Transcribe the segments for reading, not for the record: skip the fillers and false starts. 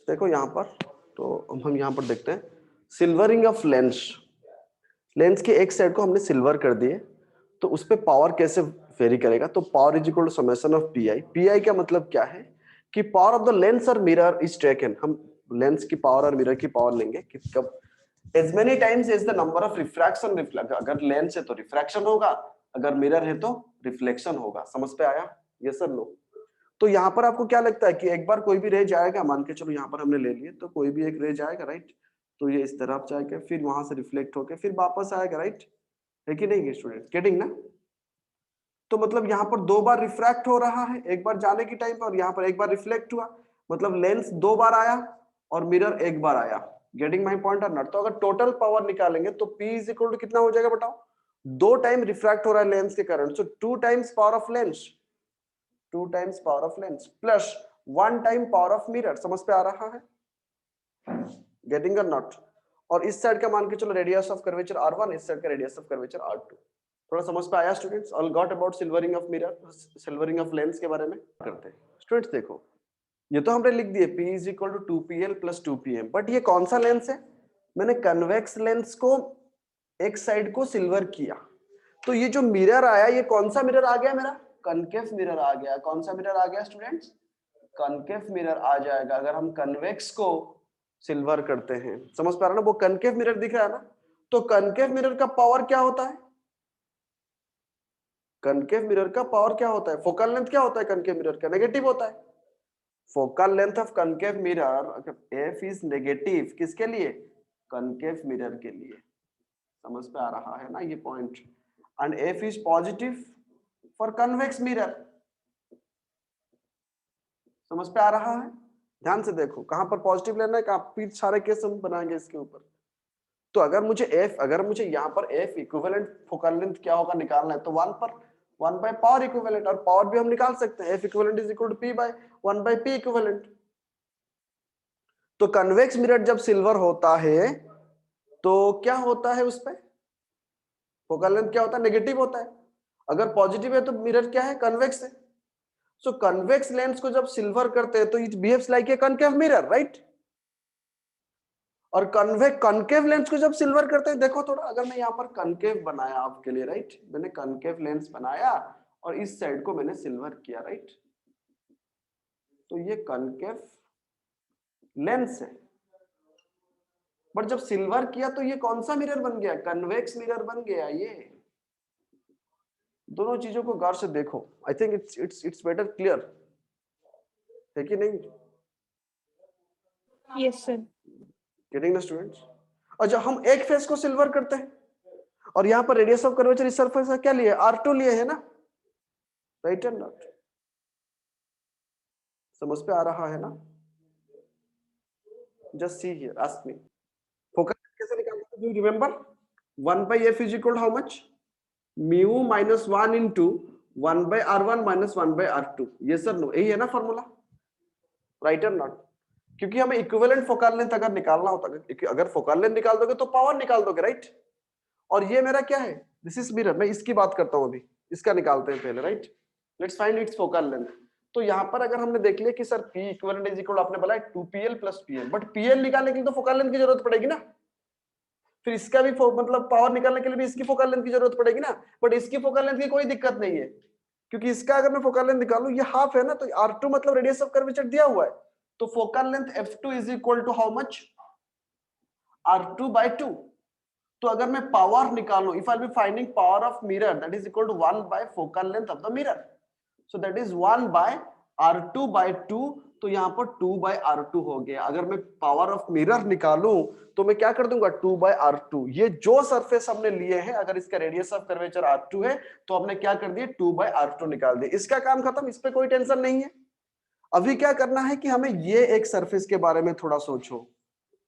देखो यहाँ पर, तो हम यहाँ पर देखते हैं सिल्वरिंग ऑफ लेंस। लेंस के एक साइड को हमने सिल्वर कर दिए, तो उस पे पावर कैसे वेरी करेगा? तो power is equal to summation of P I. P I का मतलब क्या है कि पावर ऑफ द लेंस और मिरर इज टेकन। हम लेंस की पावर और मिरर की पावर लेंगे कि कब as many times is the number of refraction. अगर लेंस है तो रिफ्रैक्शन होगा, अगर मिरर है तो रिफ्लेक्शन होगा। समझ पे आया? Yes sir no? तो यहाँ पर आपको क्या लगता है कि एक बार कोई भी रे जाएगा, मान के चलो यहाँ पर हमने ले लिए, तो कोई भी एक रे जाएगा, राइट? तो ये इस तरफ जाएगा, फिर वहां से रिफ्लेक्ट होकर फिर वापस आएगा, राइट? है कि नहीं स्टूडेंट? गेटिंग ना? तो मतलब यहाँ पर दो बार रिफ्रैक्ट हो रहा है, एक बार जाने की टाइम पर और यहाँ पर एक बार रिफ्लेक्ट हुआ। मतलब लेंस दो बार आया और मिरर एक बार आया। गेटिंग माई पॉइंट और नॉट? तो अगर टोटल पावर निकालेंगे तो P इज इक्वल टू कितना हो जाएगा बताओ? दो टाइम रिफ्रैक्ट हो रहा है लेंस के कारण, सो 2 times power of lens, 2 times power of lens plus 1 time power of mirror. समझ पे आ रहा है? गेटिंग और नॉट? और इस साइड का मान के चलो रेडियस ऑफ कर्वेचर R1, इस साइड का रेडियस ऑफ कर्वेचर R2। थोड़ा समझ पे आया students? All got about silvering of mirror, silvering of lens के बारे में करते हैं स्टूडेंट्स। देखो ये तो हमने लिख दिए P is equal to 2PL plus 2PM, but ये कौन सा लेंस है? मैंने कन्वेक्स लेंस को एक साइड को सिल्वर किया, तो ये जो मिरर आया ये कौन सा मिरर आ गया? मेरा कनकेव मिरर आ गया। कौन सा मिरर आ गया स्टूडेंट्स? कनकेव मिरर आ जाएगा अगर हम कन्वेक्स को सिल्वर करते हैं। समझ पा रहे ना? वो कनकेव मिरर दिख रहा है ना? तो कनकेव मिरर का पावर क्या होता है? कनकेव मिरर का पावर क्या होता है? फोकल लेंथ क्या होता है कनकेव मिरर का? नेगेटिव होता है। Focal length of concave mirror अगर एफ इज नेगेटिव, किसके लिए? कनकेव मिरर के लिए। समझ पे आ रहा है ना ये point? And F is positive for convex mirror. समझ पे आ रहा है? ध्यान से देखो कहां पर पॉजिटिव लेना है, कहां फिर सारे केस हम बनाएंगे इसके ऊपर। तो अगर मुझे यहाँ पर एफ इक्विवेलेंट फोकल लेंथ क्या होगा निकालना है, तो 1 पर 1 बाय पावर इक्विवेलेंट, और पावर भी हम निकाल सकते हैं। F equivalent is equal to P by 1 by P equivalent. तो कन्वेक्स मिरर जब सिल्वर होता है तो क्या होता है उस पे? फोकल लेंथ क्या होता है? नेगेटिव होता है। अगर पॉजिटिव है तो मिरर क्या है? कन्वेक्स है। सो कन्वेक्स लेंस को जब सिल्वर करते हैं तो it behaves like a concave mirror, right? और कनकेव लेंस को जब सिल्वर करते हैं, देखो थोड़ा, अगर मैं यहाँ पर कनकेव बनाया आपके लिए, राइट? मैंने कनकेव लेंस बनाया और इस साइड को मैंने सिल्वर किया, राइट? तो ये कनकेव लेंस है, बट जब सिल्वर किया तो ये कौन सा मिरर बन गया? कन्वेक्स मिरर बन गया। ये दोनों चीजों को गौर से देखो। I think it's better clear, है कि नहीं? Yes sir. Getting the students? अच्छा, हम एक फेस को सिल्वर करते हैं और यहाँ पर रेडियस ऑफ कर्वेचर इस सरफेस का क्या लिए? R2 लिए है ना, राइट एंड नॉट? समझ पे आ रहा है ना? Just see here, ask me. Focus कैसे निकालते हैं? Do you remember? 1 by f is equal to how much? mu minus 1 into 1 by r1 minus 1 by r2। yes sir no? यही है ना फॉर्मूला, राइट एंड नॉट? क्योंकि हमें equivalent focal length अगर निकालना होता है, अगर फोकल लेंथ निकाल दोगे तो पावर निकाल दोगे, राइट? और ये मेरा क्या है? This is mirror. मैं इसकी बात करता हूं अभी, इसका निकालते हैं पहले, right? Let's find its focal length. तो यहाँ पर अगर हमने देख लिया कि sir P equivalent is equal, आपने बोला 2PL plus PM, but PL निकालने के लिए तो फोकल लेंथ की जरूरत पड़ेगी ना। फिर इसका भी मतलब पावर निकालने के लिए भी इसकी फोकल लेंथ की जरूरत पड़ेगी ना। बट इसकी फोकल लेंथ की कोई दिक्कत नहीं है, क्योंकि इसका अगर मैं फोकल लेंथ निकालूं, ये हाफ है ना, तो R2 मतलब रेडियस ऑफ कर्वेचर दिया हुआ है। तो focal length F2 is equal to how much? R2 by 2। तो अगर मैं पावर निकालूं, if I be finding power of mirror, that is equal to 1 by focal length of the mirror, so that is 1 by R2 by 2। तो यहाँ पर 2 by R2 हो गया। अगर मैं पावर ऑफ मिरर निकालूं तो मैं क्या कर दूंगा? 2 by R2। ये जो सरफेस हमने लिए हैं, अगर इसका रेडियस ऑफ कर्वेचर R2 है तो हमने क्या कर दिया? 2 by R2 निकाल दिया। इसका काम खत्म, इस पे कोई टेंशन नहीं है। अभी क्या करना है कि हमें ये एक सरफेस के बारे में थोड़ा सोचो,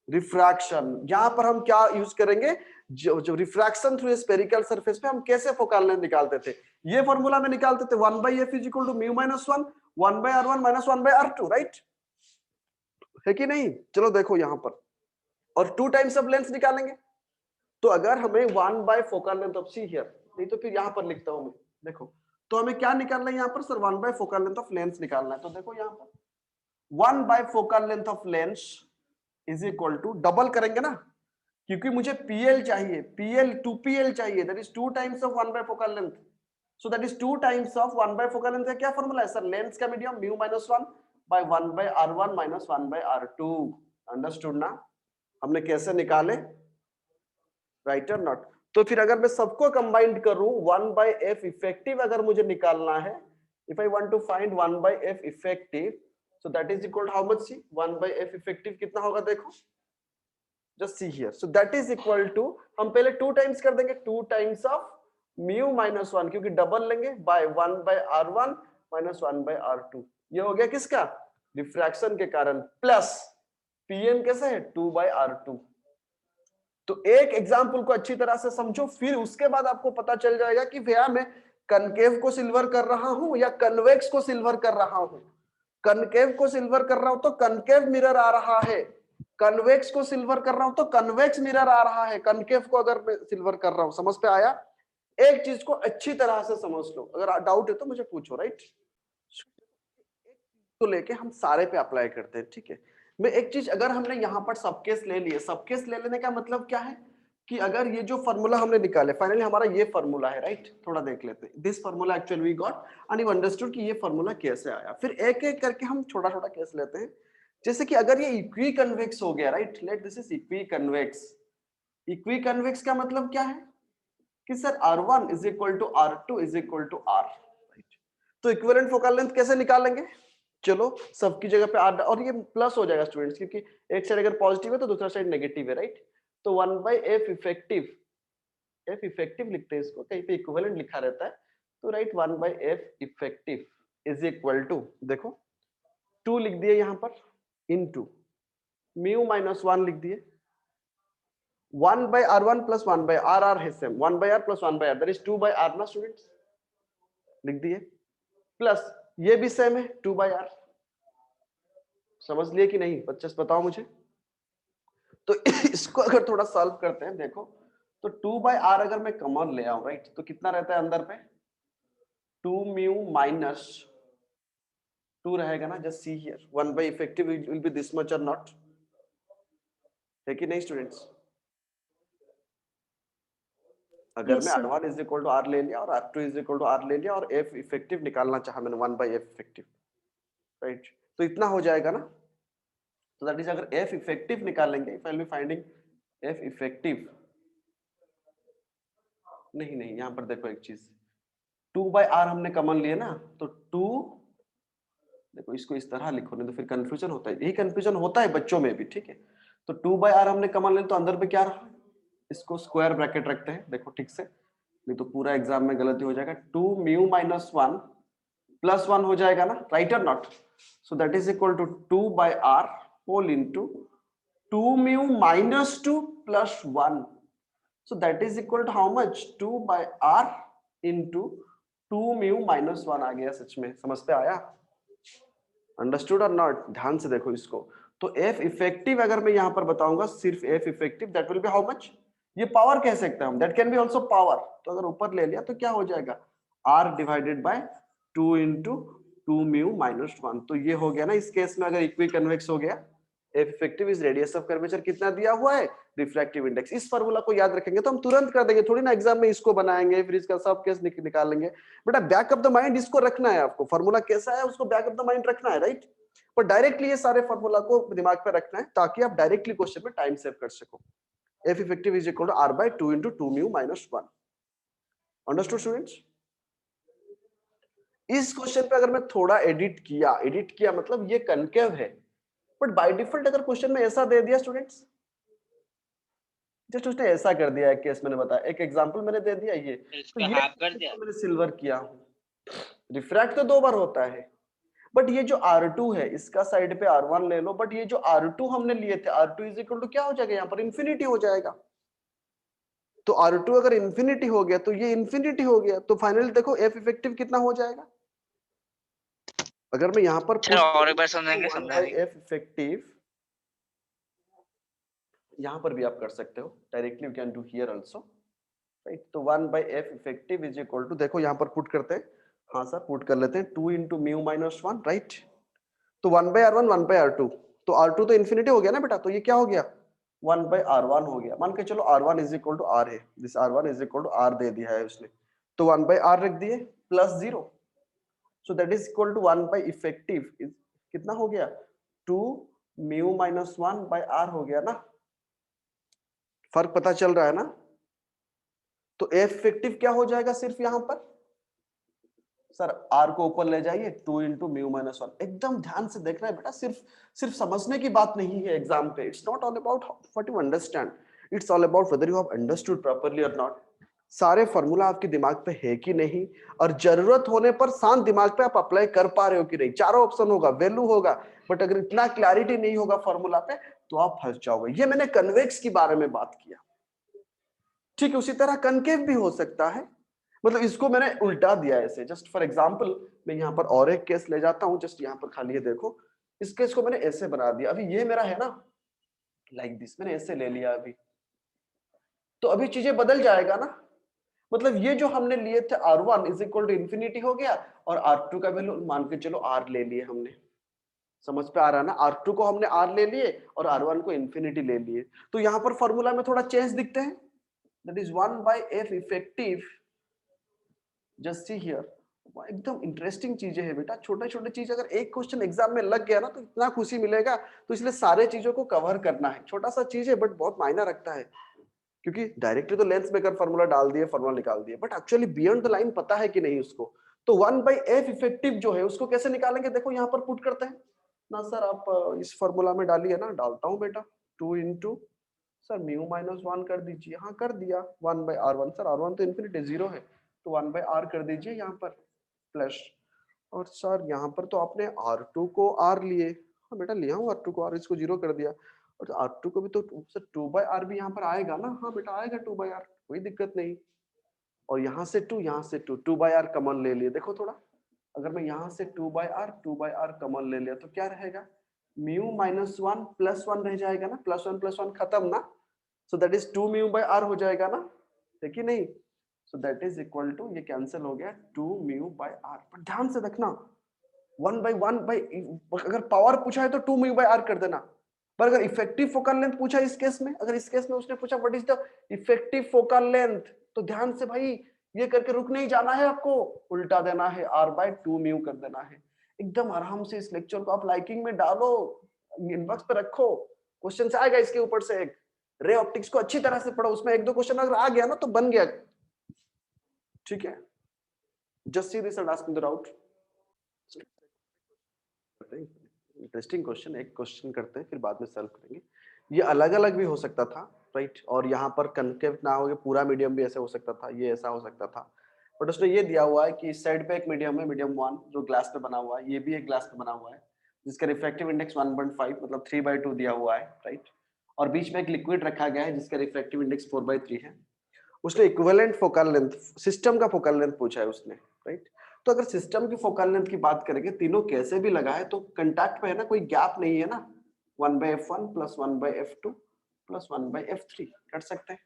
रिफ्रैक्शन। यहां पर हम क्या यूज करेंगे? जो रिफ्रैक्शन थ्रू स्फेरिकल सरफेस पे हम कैसे फोकल लेंथ निकालते थे, ये फॉर्मूला में निकालते थे। 1 by f is equal to mu minus 1, 1 by r1 minus 1 by r2, right? है कि नहीं? चलो देखो यहां पर, और 2 टाइम्स ऑफ लेंथ निकालेंगे। तो अगर हमें 1 by focal length of see here, नहीं तो फिर यहां पर लिखता हूं मैं, देखो। तो हमें क्या निकालना है यहां पर? Sir 1 by focal length of lens निकालना है। तो देखो यहां पर 1 by focal length of lens is equal to, double करेंगे ना क्योंकि मुझे PL चाहिए, PL 2PL चाहिए, that is 2 times of 1 by focal length, so that is 2 times of 1 by focal length का क्या फॉर्मूला है सर, लेंस का medium mu minus 1 by 1 by R1 minus 1 by R2। Understood ना, हमने कैसे निकाले, राइट और नॉट। तो फिर अगर मैं सबको कंबाइंड करूं 1 बाय F इफेक्टिव अगर मुझे निकालना है, if I want to find 1 by F effective, so that is equal how much, see 1 by F effective कितना होगा देखो, just see here, so that is equal to, हम पहले 2 टाइम्स कर देंगे, 2 टाइम्स ऑफ म्यू माइनस 1 क्योंकि double लेंगे bye 1 by R1 minus 1 by R2, ये हो गया किसका, रिफ्रैक्शन के कारण, प्लस PM कैसे है 2 बाय R2। तो एक एग्जाम्पल को अच्छी तरह से समझो, फिर उसके बाद आपको पता चल जाएगा कि भैया मैं कनकेव को सिल्वर कर रहा हूं या कन्वेक्स को सिल्वर कर रहा हूं। कनकेव को सिल्वर कर रहा हूं तो कनकेव मिरर आ रहा है, कन्वेक्स को सिल्वर कर रहा हूं तो कन्वेक्स मिरर आ रहा है, कनकेव को अगर मैं सिल्वर कर रहा हूं, समझ पे आया। एक चीज को अच्छी तरह से समझ लो, अगर डाउट है तो मुझे पूछो, राइट। तो लेके हम सारे पे अप्लाई करते हैं, ठीक है। मैं एक चीज, अगर हमने यहाँ पर सब केस ले लिए, सब केस ले लेने का मतलब क्या है कि अगर ये जो फॉर्मूला हमने निकाले, फाइनली हमारा ये फॉर्मूला है, राइट। थोड़ा देख लेते हैं, this formula actually we got and you understood कि ये फॉर्मूला कैसे आया। फिर एक एक करके हम छोटा छोटा केस लेते हैं, जैसे कि अगर ये इक्वी कन्वेक्स हो गया, right, let this is equiconvex. Equiconvex का मतलब क्या है कि sir R1 is equal to R2 is equal to R, right. तो इक्विवेलेंट फोकल लेंथ कैसे निकालेंगे, चलो सबकी जगह पे R, और ये प्लस हो जाएगा स्टूडेंट्स क्योंकि एक साइड अगर पॉजिटिव है तो दूसरा साइड नेगेटिव है, राइट। तो 1 by F effective, F effective लिखते हैं इसको, कहीं पे इक्विवेलेंट लिखा रहता है, तो right 1 by F effective is equal to, देखो 2 लिख दिए यहाँ पर, इनटू म्यू माइनस 1 लिख दिए, 1 by R1 plus 1 by R है same, 1 by R plus 1 by R, that is 2 by R ना स्टूडेंट्स, लिख दिए, प्लस ये भी सेम है 2 by R, समझ लिए कि नहीं बच्चे, बताओ मुझे। तो इसको अगर थोड़ा सॉल्व करते हैं, देखो तो 2 by R अगर मैं कॉमन ले आऊं, राइट, तो कितना रहता है अंदर पे, 2 म्यू माइनस 2 रहेगा ना, just see here 1 by effective will be this much और नॉट, है कि नहीं स्टूडेंट्स। अगर Yes, मैं sir. R1 is equal to R ले लिया और R2 is equal to R ले लिया और F इफेक्टिव निकालना चाहा मैंने 1 by F इफेक्टिव, राइट, तो इतना हो जाएगा ना। तो दैट इज, अगर F इफेक्टिव निकालेंगे, if I will be finding F effective, नहीं नहीं यहां पर देखो एक चीज, 2 by R हमने कॉमन लिए ना, तो 2, देखो इसको इस तरह लिखो नहीं तो फिर कंफ्यूजन होता है, यही कंफ्यूजन होता है बच्चों में भी, ठीक है। तो 2 by R हमने कॉमन लिया तो अंदर पे क्या रहा, इसको स्क्वायर ब्रैकेट रखते हैं, देखो ठीक से, नहीं तो पूरा एग्जाम में गलती हो जाएगा। 2 म्यू माइनस 1 प्लस 1 हो जाएगा ना, राइट और not, so that is equal to 2 by R whole into 2 mu minus 2 plus 1, so that is equal to how much, 2 by R into 2 mu minus 1 आ गया, सच में समझ पे आया, अंडरस्टूड और नॉट। ध्यान से देखो इसको, तो F इफेक्टिव अगर मैं यहां पर बताऊंगा सिर्फ F effective, that will be how much, ये पावर कह सकते हैं हम, that can be also power, तो अगर ऊपर ले लिया तो क्या हो जाएगा, R divided by 2 into 2 mu minus 1, तो ये हो गया ना इस केस में, अगर इक्वी कन्वेक्स हो गया, F effective is radius of curvature कितना दिया हुआ है, रिफ्रैक्टिव इंडेक्स। इस फार्मूला को याद रखेंगे तो हम तुरंत कर देंगे, थोड़ी ना एग्जाम में इसको बनाएंगे फिर इसका सब केस निकालेंगे, बेटा बैक ऑफ द माइंड इसको रखना है आपको, फार्मूला कैसा है उसको बैक ऑफ द माइंड रखना है, राइट। पर डायरेक्टली ये सारे फार्मूला को दिमाग पे रखना है ताकि आप डायरेक्टली क्वेश्चन में टाइम सेव कर सको। F effective is equal to R by 2 into 2 mu minus 1, understood students. इस क्वेश्चन पे अगर मैं थोड़ा एडिट किया मतलब ये कनकेव है, बट बाय डिफॉल्ट अगर क्वेश्चन में ऐसा दे दिया स्टूडेंट्स, जस्ट उसने ऐसा कर दिया है, केस मैंने बताया, एक एग्जांपल मैंने दे दिया ये, तो ये हाफ कर दिया, मैंने सिल्वर किया, रिफ्रैक्ट तो 2 बार होता है, बट ये जो R2 है इसका साइड पे R1 ले लो, बट ये जो R2 हमने लिए थे, R2 इज इक्वल टू क्या हो जाएगा, यहाँ पर इंफिनिटी हो जाएगा, तो R2 अगर इंफिनिटी हो गया तो ये इंफिनिटी हो गया, तो फाइनली देखो F इफेक्टिव कितना हो जाएगा, अगर मैं यहाँ पर चलो और एक बार समझाएंगे, 1 समझा by देंगे। F इफेक्टिव, यहाँ पर भी आप कर सकते हो directly, you can do here also, right. तो 1 by F effective is equal to, देखो यहाँ पर पुट करते हैं, हाँ सर पुट कर लेते हैं, 2 into म्यू माइनस 1, राइट, तो 1/r1 1/r2, तो r2 तो इन्फिनिटी हो गया ना बेटा, तो ये क्या हो गया 1/r1 हो गया। मान के चलो r1 is equal to r है, this r1 is equal to r दे दिया है उसने, तो 1/r रख दिए plus 0, so that is equal to 1 by effective कितना हो गया 2 म्यू माइनस 1 बाय r हो गया ना। फर्क पता चल रहा है ना। तो एफ इफेक्टिव क्या हो जाएगा सिर्फ यहां पर सर, आर को ऊपर ले जाइए 2 इंटू म्यू माइनस 1। एकदम ध्यान से देखना है बेटा, सिर्फ सिर्फ समझने की बात नहीं है एग्जाम पे। It's not all about what you understand, it's all about whether you have understood properly और नॉट। सारे फॉर्मूला आपके दिमाग पे है कि नहीं, और जरूरत होने पर शांत दिमाग पे आप अप्लाई कर पा रहे हो कि नहीं। चारों ऑप्शन होगा, वैल्यू होगा, बट अगर इतना क्लैरिटी नहीं होगा फॉर्मूला पे तो आप फंस जाओगे। ये मैंने कन्वेक्स की बारे में बात किया, ठीक है। उसी तरह कनकेव भी हो सकता है, मतलब इसको मैंने उल्टा दिया ऐसे, जस्ट फॉर एग्जांपल मैं यहाँ पर और एक केस ले जाता हूँ, जस्ट यहाँ पर खाली ये देखो, इस केस को मैंने ऐसे बना दिया। अभी ये मेरा है ना लाइक दिस, मैंने ऐसे ले लिया अभी, तो अभी चीजें बदल जाएगा ना। मतलब ये जो हमने लिए थे R1 is equal to infinity हो गया, और R2 का वैल्यू मान के चलो R ले लिए हमने। समझ पे आ रहा है ना, R2 को हमने R ले लिए और R1 को इन्फिनिटी ले लिए। तो यहाँ पर फॉर्मूला में थोड़ा चेंज दिखते हैं, that is 1 by f effective, just see here. एकदम इंटरेस्टिंग चीजें हैं बेटा, छोटे छोटे चीज अगर एक क्वेश्चन एग्जाम में लग गया ना तो इतना खुशी मिलेगा। तो इसलिए सारे चीजों को कवर करना है, छोटा सा चीज है बट बहुत मायना रखता है, क्योंकि डायरेक्टली तो लेंस मेकर फॉर्मूला डाल दिए, फॉर्मूला निकाल दिए, but actually beyond the line पता है कि नहीं उसको। तो 1 बाई एफ इफेक्टिव जो है उसको कैसे निकालेंगे, देखो यहाँ पर पुट करते हैं ना सर। आप इस फॉर्मूला में डालिए ना, डालता हूँ बेटा 2 इंटू सर म्यू माइनस 1 कर दीजिए, हाँ कर दिया 1 बाई R1, सर R1 तो इन्फिनिटी जीरो है, तो 1 बाई R कर दीजिए यहाँ पर प्लस। और सर यहाँ पर तो आपने R2 को R लिए, हाँ बेटा लिया हूँ R2 को R, इसको जीरो कर दिया, और R2 को भी तो सर 2 बाई R भी यहाँ पर आएगा ना, हाँ बेटा आएगा 2 बाई R, कोई दिक्कत नहीं। और यहाँ से 2, यहाँ से 2 बाई R कॉमन ले लिए, देखो थोड़ा, अगर मैं यहाँ से 2 बाई R कॉमन ले लिया तो क्या रहेगा, म्यू माइनस 1 प्लस 1 रह जाएगा ना, प्लस 1 खत्म ना, so that is 2 mu by R हो जाएगा ना, है कि नहीं। So that is equal to, ये कैंसिल हो गया 2 म्यू बाई R। पर ध्यान से देखना 1 बाई अगर पावर पूछा है तो 2 म्यू बाई R कर देना, पर अगर इफेक्टिव फोकल लेंथ पूछा इस केस में, अगर इस केस में उसने पूछा what is the effective focal length, तो ध्यान से भाई ये करके रुक नहीं जाना है आपको, उल्टा देना है, R/2 म्यू कर देना है। एकदम आराम से इस लेक्चर को आप लाइकिंग में डालो, इनबॉक्स पे रखो, क्वेश्चन से आएगा इसके ऊपर से एक। रे ऑप्टिक्स को अच्छी तरह से पढ़ो, उसमें एक दो क्वेश्चन अगर आ गया ना तो बन गया, ठीक है। Just see this and ask me the doubt. Interesting question, एक क्वेश्चन करते हैं फिर बाद में सॉल्व करेंगे। ये अलग अलग भी हो सकता था, राइट, और यहाँ पर कनकेव ना हो, पूरा मीडियम भी ऐसे हो सकता था, ये ऐसा हो सकता था, बट उसने ये दिया हुआ है कि इस साइड पे एक मीडियम है, मीडियम 1 जो ग्लास पे बना हुआ है, ये भी एक ग्लास पे बना हुआ है जिसका रिफ्रैक्टिव इंडेक्स 1.5 मतलब 3/2 दिया हुआ है, राइट, और बीच में एक लिक्विड रखा गया है जिसका रिफ्रैक्टिव इंडेक्स 4/3 है। उसने इक्विवेलेंट फोकल लेंथ, सिस्टम का फोकल लेंथ पूछा है उसने, राइट। तो अगर सिस्टम की फोकल लेंथ की बात करेंगे, तीनों कैसे भी लगा है तो कंटैक्ट पे है ना, कोई गैप नहीं है ना, 1/f1 plus 1/f2 plus 1/f3 कर सकते हैं।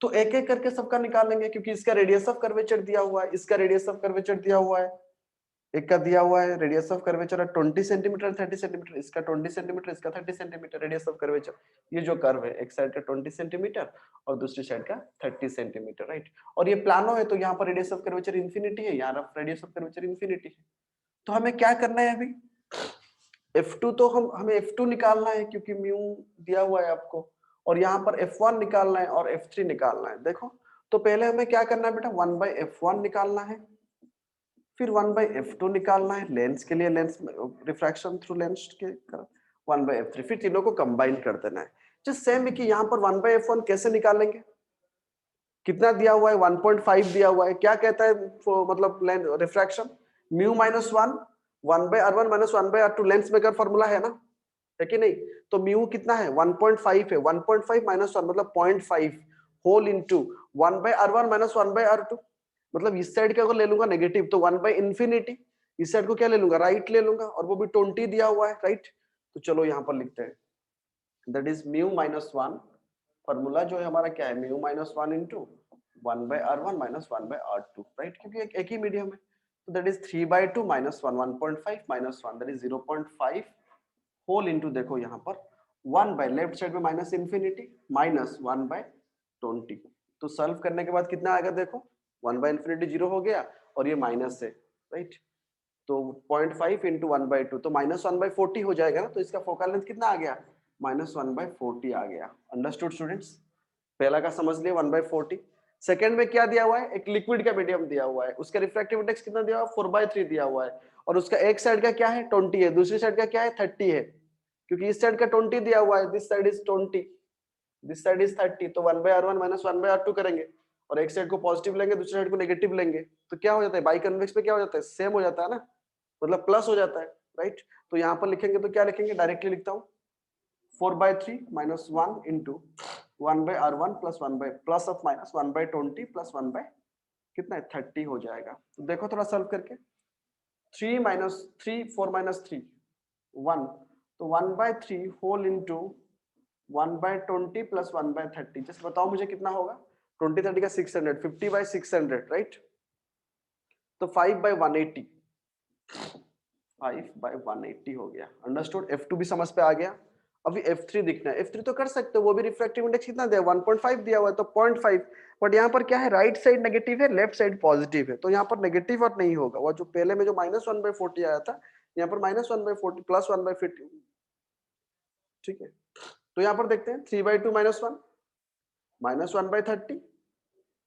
तो एक एक करके सबका निकालेंगे, क्योंकि इसका रेडियस ऑफ कर्वेचर दिया हुआ है, इसका रेडियस ऑफ कर्वेचर दिया हुआ है, एक का दिया हुआ है radius of curvature 20 centimetre 30 centimetre, इसका 20 सेंटीमीटर, इसका 30 सेंटीमीटर रेडियस ऑफ कर्वेचर। ये जो कर्व है एक साइड का 20 सेंटीमीटर और दूसरी साइड का 30 सेंटीमीटर, राइट। और ये प्लानो है तो यहाँ पर रेडियस ऑफ कर्वेचर इंफिनिटी है, यहाँ रेडियस ऑफ कर्वेचर इंफिनिटी है। तो हमें क्या करना है अभी, F2 तो हमें F2 निकालना है क्योंकि म्यू दिया हुआ है आपको, और यहाँ पर F1 निकालना है और F3 निकालना है। देखो तो पहले हमें क्या करना है बेटा, 1/f1 निकालना है, फिर 1/f2 निकालना है लेंस के लिए, लेंस रिफ्रैक्शन थ्रू लेंस के 1/f3, फिर तीनों को कंबाइन कर देना है। जस्ट सेम है कि यहाँ पर 1/f1 कैसे निकालेंगे, कितना दिया हुआ है 1.5 दिया हुआ है, क्या कहता है मतलब refraction mu minus 1 1/r1 minus 1/r2 lens maker formula है कि नहीं। तो म्यू कितना है 1.5 है, 1.5 माइनस 1 मतलब 0.5 whole into 1/r1 minus 1/r2, मतलब इस साइड का अगर ले लूंगा नेगेटिव तो 1/इंफिनिटी, इस साइड को क्या ले लूंगा राइट ले लूंगा, और वो भी 20 दिया हुआ है, राइट। तो चलो यहाँ पर लिखते हैं, that is mu minus 1, formula जो है हमारा क्या है, mu minus 1 into 1/r1 minus 1/r2, right, क्योंकि एक ही मीडियम है। तो that is 3/2 minus 1 1.5 minus 1 that is 0.5 whole into देखो यहाँ पर 1 बाय लेफ्ट साइड में माइनस इंफिनिटी माइनस 1/20। तो सॉल्व करने के बाद कितना आएगा देखो 1/इंफिनिटी 0 हो गया और ये माइनस है राइट। तो 0.5 इंटू 1/2 तो माइनस 1/40 हो जाएगा ना। तो इसका फोकल लेंथ कितना आ गया माइनस 1/40 आ गया। Understood students? पहला का समझ लिया 1/40। सेकंड में क्या दिया हुआ है एक लिक्विड का मीडियम दिया हुआ है उसका रिफ्रैक्टिव इंडेक्स कितना दिया हुआ है 4/3 दिया हुआ है और उसका एक साइड का क्या है 20 है दूसरी साइड का क्या है 30 है क्योंकि इस साइड का 20 दिया हुआ है this side is 20 this side is 30 तो 1/r1 माइनस 1/r2 करेंगे और एक साइड को पॉजिटिव लेंगे दूसरी साइड को नेगेटिव लेंगे तो क्या हो जाता है बाई कन्वेक्स में क्या हो जाता है सेम हो जाता है ना मतलब प्लस हो जाता है राइट। तो यहाँ पर लिखेंगे तो क्या लिखेंगे डायरेक्टली लिखता हूँ 4/3 minus 1 into 1/r1 plus 1 by plus of minus 1/20 plus 1 by कितना है 30 हो जाएगा। तो देखो थोड़ा सॉल्व करके 3 minus 3 4 minus 3 1 तो 1/3 whole into 1/20 plus 1/30 जस्ट बताओ मुझे कितना होगा 20 30 का 600 50/600 राइट। तो 5/180 5/180 हो गया। अंडरस्टूड? F2 भी समझ पे आ गया। अभी F3 दिखना है। F3 तो कर सकते हो वो भी रिफ्रैक्टिव इंडेक्स कितना दिया 1.5 दिया हुआ है तो 0.5 बट यहाँ पर क्या है राइट साइड नेगेटिव है लेफ्ट साइड पॉजिटिव है तो यहाँ पर नेगेटिव और नहीं होगा। वो जो पहले में जो माइनस 1/40 आया था यहाँ पर माइनस 1/40 प्लस 1/50 ठीक है। तो यहाँ पर देखते हैं 3/2 माइनस 1 माइनस 1/30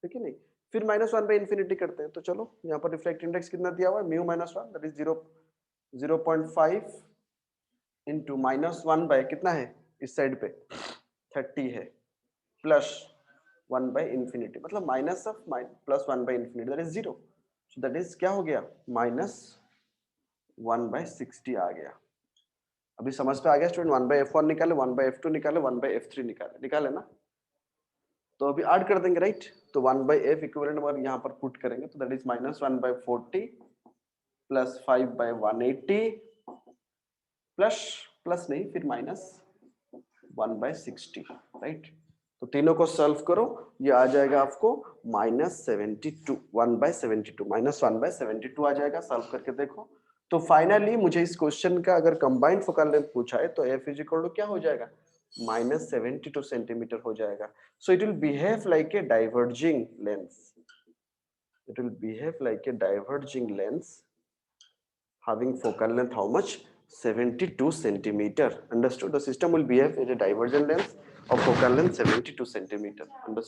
ठीक है नहीं फिर माइनस 1/इंफिनिटी करते हैं तो चलो यहाँ पर रिफ्रैक्टिव इंडेक्स कितना दिया हुआ है mu minus 1 that is 0.5 into minus 1 by कितना है इस साइड पे 30 है प्लस 1/इंफिनिटी मतलब माइनस ऑफ प्लस 1/इंफिनिटी that is 0 so that is क्या हो गया माइनस 1/60 आ गया। अभी समझ पे आ गया स्टूडेंट 1/f1 निकाले 1/f2 निकाले 1/f3 निकाले ना। तो अभी ऐड कर देंगे राइट। तो 1/f इक्विवेलेंट वर्क यहाँ पर पुट करेंगे तो that is minus 1/40 plus 5/180 plus plus नहीं फिर माइनस 1/60 राइट। तो तीनों को सॉल्व करो ये आ जाएगा आपको -72 1/72 -1/72 आ जाएगा। सॉल्व करके देखो तो फाइनली मुझे इस क्वेश्चन का अगर कंबाइंड फोकल लेंथ पूछा है तो f इज इक्वल टू क्या हो जाएगा -72 सेंटीमीटर हो जाएगा। So it will behave like a diverging lens it will behave like a diverging lens having focal length how much 72 centimeter. Understood? The system will behave as a divergent lens of focal length 72 centimeter. Understood?